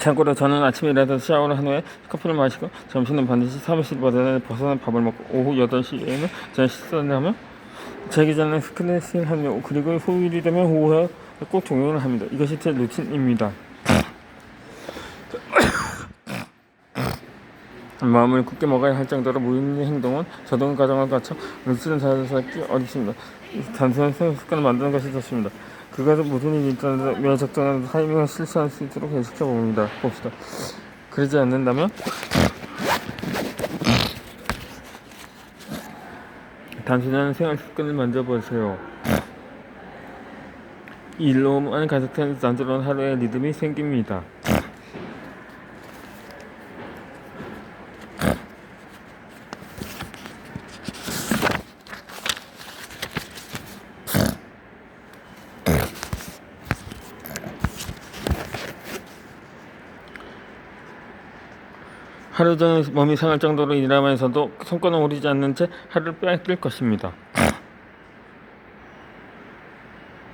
참고로 저는 아침에 일어나서 샤워를 한 후에 커피를 마시고 점심은 반드시 사무실 벗어난 밥을 먹고 오후 8시에는 저는 식사를 하며 자기 전에 스트레칭을 하며 그리고 후일이 되면 오후에 꼭 종용을 합니다. 이것이 제 루틴입니다. 마음을 굳게 먹어야 할 정도로 무의미한 행동은 저동 과정을 거쳐 루틴을 찾기 어렵습니다. 단순한 생활 습관을 만드는 것이 좋습니다. 그것은 무슨 일이 있더라도 매우 적당한 타이밍을 실천할 수 있도록 해석해봅니다. 봅시다. 그러지 않는다면 단순한 생활 습관을 만져보세요. 이 일로만 가득한 단조로운 하루의 리듬이 생깁니다. 하루 종일 몸이 상할 정도로 일하면서도 손가락 오르지 않는 채 하루를 빼앗길 것입니다.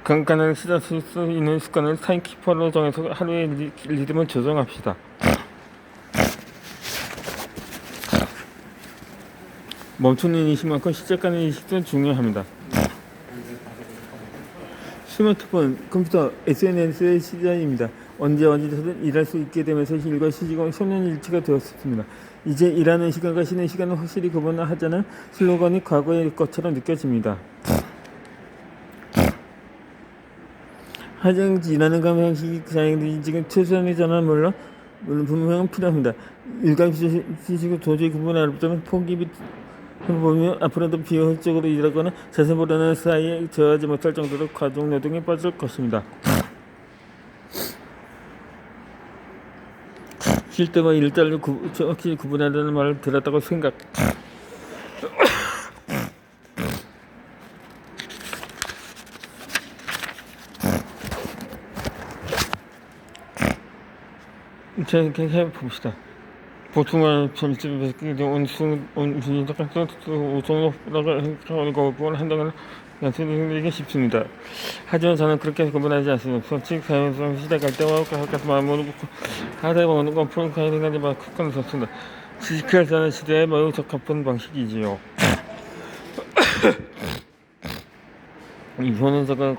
간간을 시작할 수 있는 습관을 타임키퍼로 정해서 하루의 리듬을 조정합시다. 멈추는 인식만큼 시작하는 인식도 중요합니다. 스마트폰, 컴퓨터, SNS의 시대입니다. 언제 어디서든 일할 수 있게 되면서 일과 휴식은 손연일치가 되었습니다. 이제 일하는 시간과 쉬는 시간을 확실히 구분하자는 슬로건이 과거의 것처럼 느껴집니다. 하정 일하는 방식이 지금 최소한의 전환은 물론 분명히 필요합니다. 일과 휴식을 도저히 구분할 수 없다면 포기 보면 앞으로도 비효율적으로 일하거나 자신보다는 사이에 저하지 못할 정도로 과중 노동에 빠질 것입니다. 쉴 때와 일자를 정확히 구분하려는 말을 들었다고 생각. 자, 이렇게 해봅시다. 보통은 점집에서 온순히 딱딱딱 우선으로가 한다거나 연습하기 쉽습니다. 하지만 저는 그렇게 구분하지 않습니다. 솔직히 사회에서 시작할 때와 같은 마음으로 하다 보는 건 프로그램이 크건 좋습니다. 지식하자는 시대에 매우 적합한 방식이지요. 이거는 제가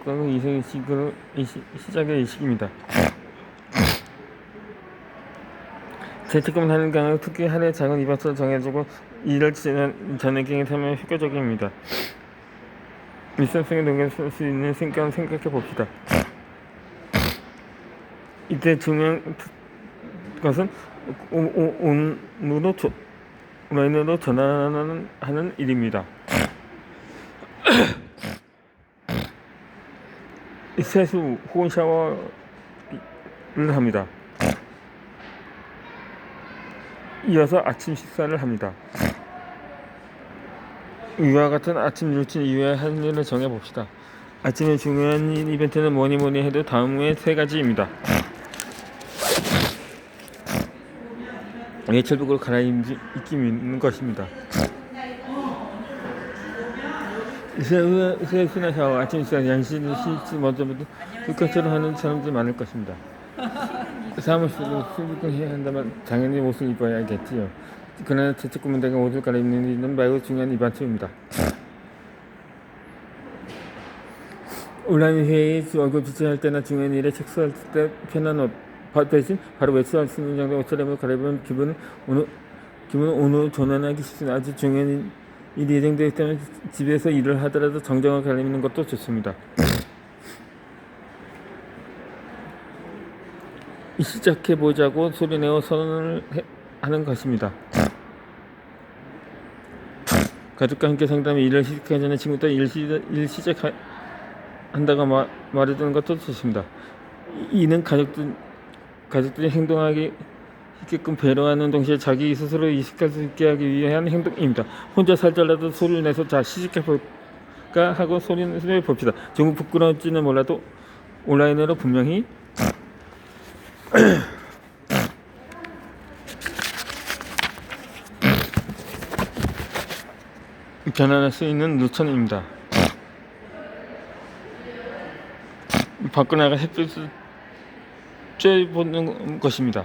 시작의 의식입니다. 재택근무 하는 경우 특히 하루에 작은 이벤트를 정해주고 일을 저녁에 하면 효과적입니다. 일상성에 녹일 수 있는 생각을 생각해 봅시다. 이때 중요한 것은 온라인으로 전환하는 일입니다. 세수 혹은 샤워를 합니다. 이어서 아침 식사를 합니다. 이와 같은 아침 루틴 이후에 할 일을 정해봅시다. 아침에 중요한 이벤트는 뭐니 해도 다음의 3가지입니다. 외출복으로 갈아입기 있는 것입니다. 세수나 샤워, 아침 식사, 양식을 먼저부터 불꽃처럼 하는 사람들이 많을 것입니다. 사무실로 출근해야 한다면 당연히 옷을 입어야겠지요. 그러나 재택근무자가 옷을 갈아입는 일은 매우 중요한 이벤트입니다. 온라인 회의, 얼굴 주최할 때나 중요한 일에 착수할 때 편한 옷 대신 바로 외출할 수 있는 정도의 옷을 갈아입으면 기분은 오늘 전환하기 쉽습니다. 아주 중요한 일이 예정되어 있다면 집에서 일을 하더라도 정장을 갈아입는 것도 좋습니다. 시작해보자고 소리내어 선언을 하는 것입니다. 가족과 함께 상담해 일을 시작하기 전에 지금부터 일 시작한다고 말해두는 것도 좋습니다. 이는 가족들이 행동하기 쉽게끔 배려하는 동시에 자기 스스로 인식할 수 있게 하기 위한 행동입니다. 혼자 살더라도 소리를 내서 자 시작해볼까 하고 소리를 봅시다. 조금 부끄러울지는 몰라도 온라인으로 분명히 변환할 수 있는 루틴입니다. 밖으로 나가 햇빛을 쫓아보는 것입니다.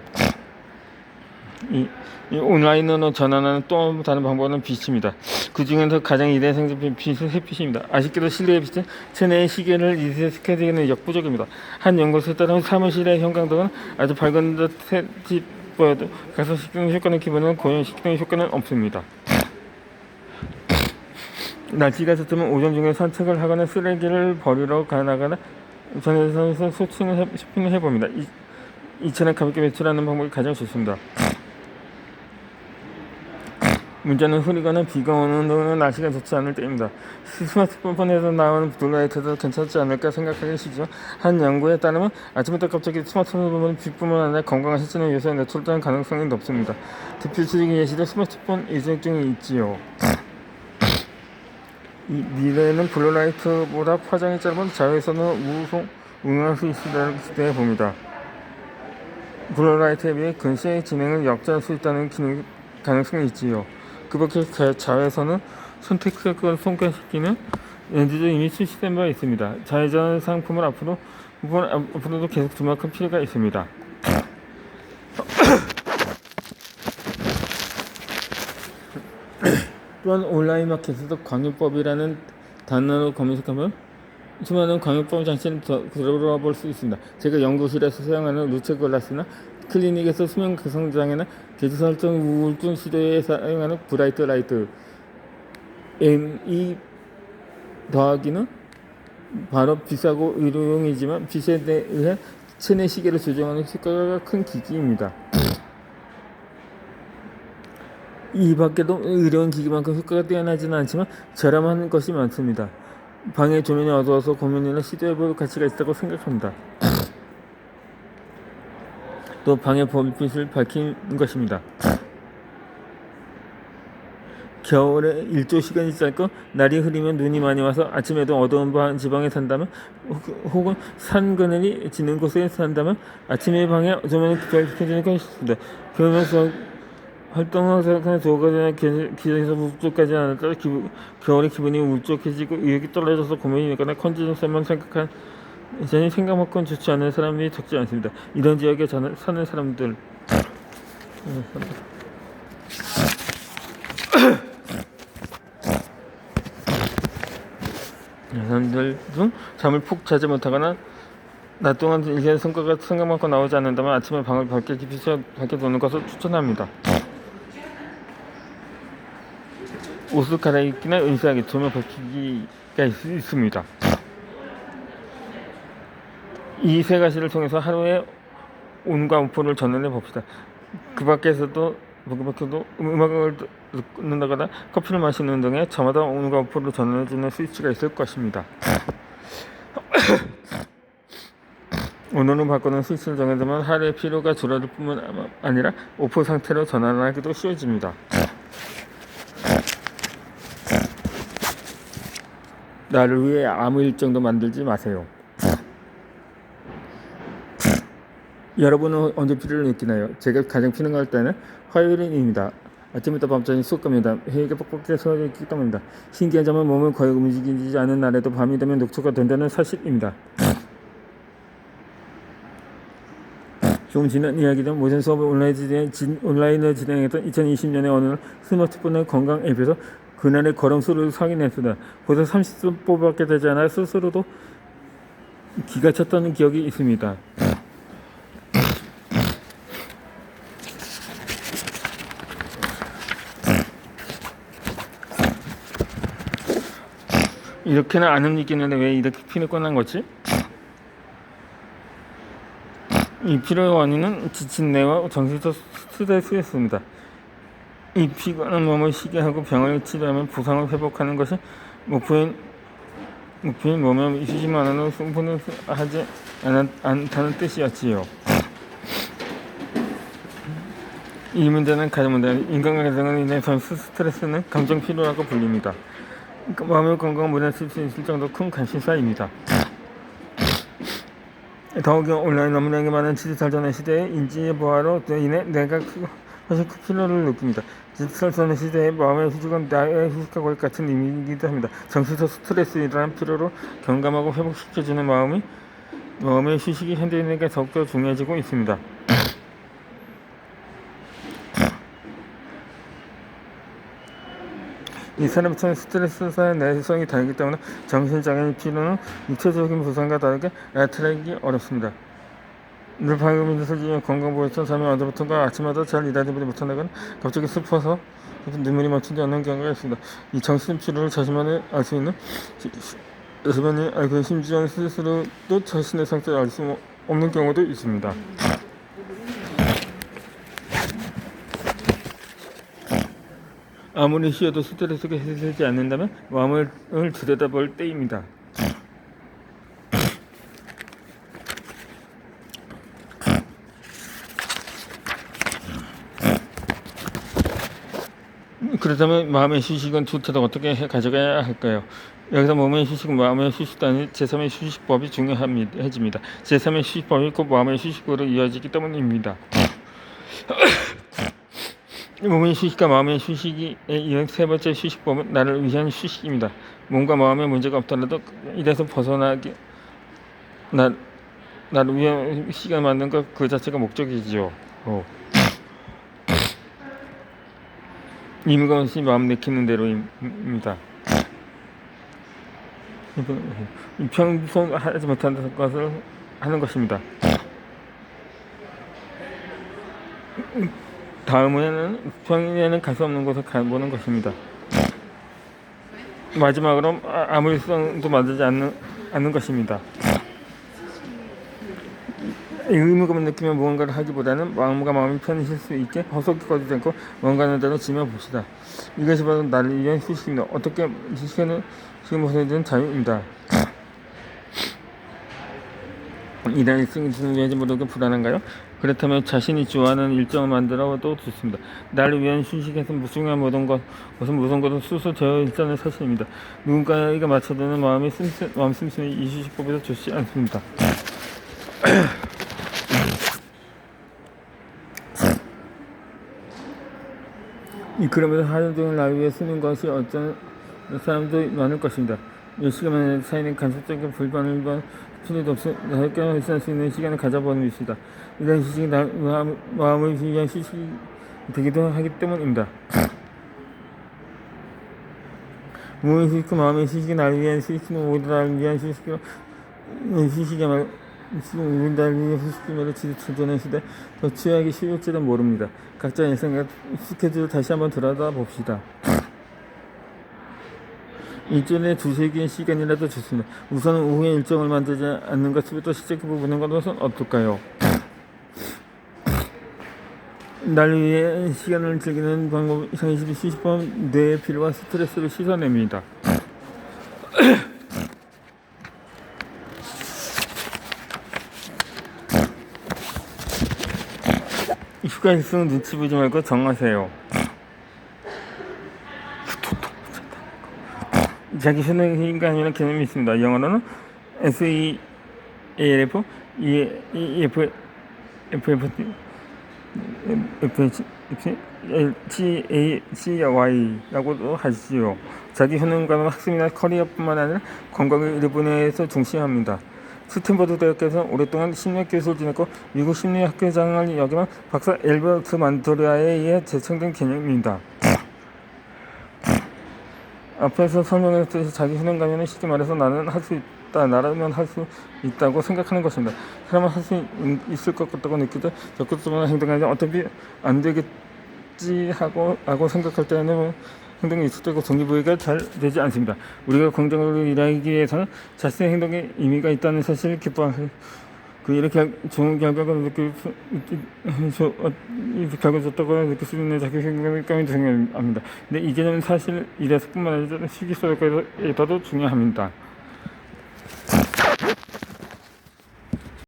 이 온라인으로 전환하는 또 다른 방법은 빛입니다. 그 중에서 가장 이례적인 빛은 햇빛입니다. 아쉽게도 실내의 빛은 체내의 시계를 이식시키기는 역부족입니다. 한 연구소에 따르면 사무실의 형광등은 아주 밝은 듯이 보여도 가속시키는 효과는 기본은 고연시키는 효과는 없습니다. 날씨가 좋다면 오전 중에 산책을 하거나 쓰레기를 버리러 가나가나 전에서 쇼핑을 해봅니다. 이처럼 가볍게 외출하는 방법이 가장 좋습니다. 문제는 흐리거나 비가 오는 동안 날씨가 좋지 않을 때입니다. 스마트폰에서 나오는 블루라이트도 괜찮지 않을까 생각하기 쉽지만 한 연구에 따르면 아침부터 갑자기 스마트폰을 보면 빛뿐만 아니라 건강한 실제는 요소에 노출될 가능성이 높습니다. 대표적인 예시로 스마트폰 이중 중에 있지요. 이 미래에는 블루라이트보다 파장이 짧은 자외선을 우응할 수 있다고 기대해 봅니다. 블루라이트에 비해 근시의 진행을 역전할 수 있다는 가능성이 있지요. 그 밖에 자외선은 선택색을 손가시키는 렌즈도 이미 출시된 바 있습니다. 자외선 상품을 앞으로도 계속 주목할 필요가 있습니다. 또한 온라인 마켓에서 광유법이라는 단어로 검색하면 수많은 광유법 장치를 들어볼 수 있습니다. 제가 연구실에서 사용하는 루체 글라스나 클리닉에서 수면 개성장애나 제주 설정 우울증 시도에 사용하는 브라이트 라이트 ME 더하기는 바로 비싸고 의료용이지만 빛에 의해 체내 시계를 조정하는 효과가 큰 기기입니다. 이 밖에도 의료용 기기만큼 효과가 뛰어나지는 않지만 저렴한 것이 많습니다. 방의 조명이 어두워서 고민이나 시도해볼 가치가 있다고 생각합니다. 또 방의 불빛을 밝히는 것입니다. 겨울에 일조 시간이 짧고 날이 흐리면 눈이 많이 와서 아침에도 어두운 지방에 산다면 혹은 산 그늘이 지는 곳에 산다면 아침에 방에 조명을 밝혀주는 것이 좋습니다. 그러면서 활동을 생각하는 조가지나 기존에서 우울증까지 않을까 겨울에 기분이 울적해지고 의욕이 떨어져서 고민이 있거나 컨디션만 생각한 전혀 생각만큼 좋지 않은 사람이 적지 않습니다. 이런 지역에 사는 사람들 중 잠을 푹 자지 못하거나 낮 동안 일기의 성과가 생각만큼 나오지 않는다면 아침에 방을 밝게 두는 것을 추천합니다. 옷을 갈아입기나 의사하기, 조명 밝히기가 있습니다. 이 세 가지를 통해서 하루에 온과 우포를 전환해 봅시다. 그 밖에도 음악을 듣는다거나 커피를 마시는 등의 저마다 온과 우포를 전환해주는 스위치가 있을 것입니다. 오늘은 바꾸는 스위치를 정해두면 하루의 피로가 줄어들 뿐만 아니라 오포 상태로 전환하기도 쉬워집니다. 나를 위해 아무 일정도 만들지 마세요. 여러분은 언제 피로를 느끼나요? 제가 가장 피로할 때는 화요일입니다. 아침부터 밤까지 수업갑니다. 회의가 뻑뻑해서 있기 때문입니다. 신기한 점은 몸을 거의 움직이지 않은 날에도 밤이 되면 녹초가 된다는 사실입니다. 조금 지난 이야기는 모든 수업을 온라인으로 진행했던 2020년의 어느 날 스마트폰의 건강 앱에서 그날의 걸음수를 확인했습니다. 벌써 30분밖에 되지 않아 스스로도 기가 찼던 기억이 있습니다. 이렇게는 안 움직이는데 왜 이렇게 피로가 난 거지? 이 피로의 원인은 지친 뇌와 정신적 스트레스였습니다. 이 피곤한 몸을 쉬게 하고 병을 치료하면 부상을 회복하는 것이 목표인 몸에 휴식만으로 승부는 하지 않다는 뜻이었지요. 이 문제는 가장 문제는 인간관계등으로 인해 전수 스트레스는 감정 피로라고 불립니다. 마음의 건강을 무너뜨릴 수 있을 정도 큰 관심사입니다. 더욱이 온라인 너무나게 많은 디지털 전환 시대의 인지의 보화로 인해 내가 사실 큰 피로를 느낍니다. 디지털 전환 시대의 마음의 휴식은 나의 휴식과 거의 같은 의미이기도 합니다. 정신적 스트레스에 대한 피로로 경감하고 회복시켜주는 마음이 마음의 휴식이 현대인에게 더욱더 중요해지고 있습니다. 이 사람처럼 스트레스와 내성이 다르기 때문에 정신장애인 피로는 육체적인 부상과 다르게 나타나기 어렵습니다. 늘 밝은 빛을 지며 건강보호처럼 잠이 언제부턴가 아침마다 잘 일하지 못한다거나 갑자기 슬퍼서 눈물이 멈추지 않는 경우가 있습니다. 이 정신 피로를 자신만이 알 수 있는 자신만이 알고 심지어 스스로도 자신의 상태를 알 수 없는 경우도 있습니다. 아무리 쉬어도 스트레스가 해소되지 않는다면 마음을 들여다볼 때입니다. 그렇다면 마음의 휴식은 두터도 어떻게 가져가야 할까요? 여기서 몸의 휴식, 마음의 휴식도 아닌 제3의 휴식법이 중요해집니다. 제3의 휴식법이 곧 마음의 휴식으로 이어지기 때문입니다. 몸의 휴식과 마음의 휴식에 이은 세 번째 휴식법은 나를 위한 휴식입니다. 몸과 마음에 문제가 없더라도 이래서 벗어나기 나를 위한 시간 만든 것 그 자체가 목적이지요. 의미가 없이 마음 내키는 대로입니다. 평소 하지 못하는 것을 하는 것입니다. 다음에는 평일에는 갈 수 없는 곳을 가보는 것입니다. 마지막으로 아무 일성도 만들지 않는 것입니다. 의무감을 느끼며 무언가를 하기보다는 마음과 마음이 편해질 수 있게 허석거리지 않고 뭔가는 대로 지며 봅시다. 이것이 바로 나를 위한 휴식입니다. 어떻게 휴식을 지금 보내는 자유입니다. 이런 일승이 중요한지 모르게 불안한가요? 그렇다면 자신이 좋아하는 일정을 만들어도 좋습니다. 나를 위한 휴식에서 중요한 모든 것은 스스로 되어 있다는 사실입니다. 누군가에게 맞춰두는 마음 씀씀이 이 휴식법에서 좋지 않습니다. 그러면서 하루 종일 나를 위해 쓰는 것이 어떤 사람도 많을 것입니다. 몇 시간만에 사이는 간접적인 불만을 필요도 없이 나에게 할수 있는 시간을 가져보는 것이다. 이런 휴식이 마음을 위한 휴식이 되기도 하기 때문입니다. 몸의 휴식과 마음의 휴식이 나를 위한 휴식은 오히려 나를 위한 휴식이야말로 우리 나를 위한 휴식이야말로 지도되는 시대 더 취하기 쉬울지도 모릅니다. 각자 일생과 스케줄을 다시 한번 들여다봅시다. 일주일에 2-3개의 시간이라도 좋습니다. 우선은 오후에 일정을 만들지 않는 것부터 시작해보는 것은 어떨까요? 나를 위해 시간을 즐기는 방법 2020번 뇌의 피로와 스트레스를 씻어냅니다. 휴가 일수는 눈치 보지 말고 정하세요. 자기 휴능인가 아니면 개념이 있습니다. 영어로는 SEALF, FHCACY라고도 하지요. 자기 효능과는 학습이나 커리어뿐만 아니라 건강의 일부분에서 중시합니다. 스탠퍼드 대학에서 오랫동안 심리학 교수를 지냈고 미국 심리학교장을 역임한 박사 엘버트 만토리아에 의해 제청된 개념입니다. 앞에서 설명했듯이 자기 효능감에는 쉽게 말해서 나는 할 수 있다, 나라면 할 수 있다고 생각하는 것입니다. 사람은 할 수 있을 것 같다고 느끼다 적극적으로 행동하지 어차피 안 되겠지 하고 생각할 때는 행동이 익숙되고 동기부여가 잘 되지 않습니다. 우리가 긍정적으로 일하기 위해서는 자신의 행동에 의미가 있다는 사실을 기뻐하고 이렇게 좋은 결과가 좋다고 느낄 수 있는 자기 행동감이 중요합니다. 근데 이 개념은 사실 이래서뿐만 아니라 시기 속에서도 중요합니다.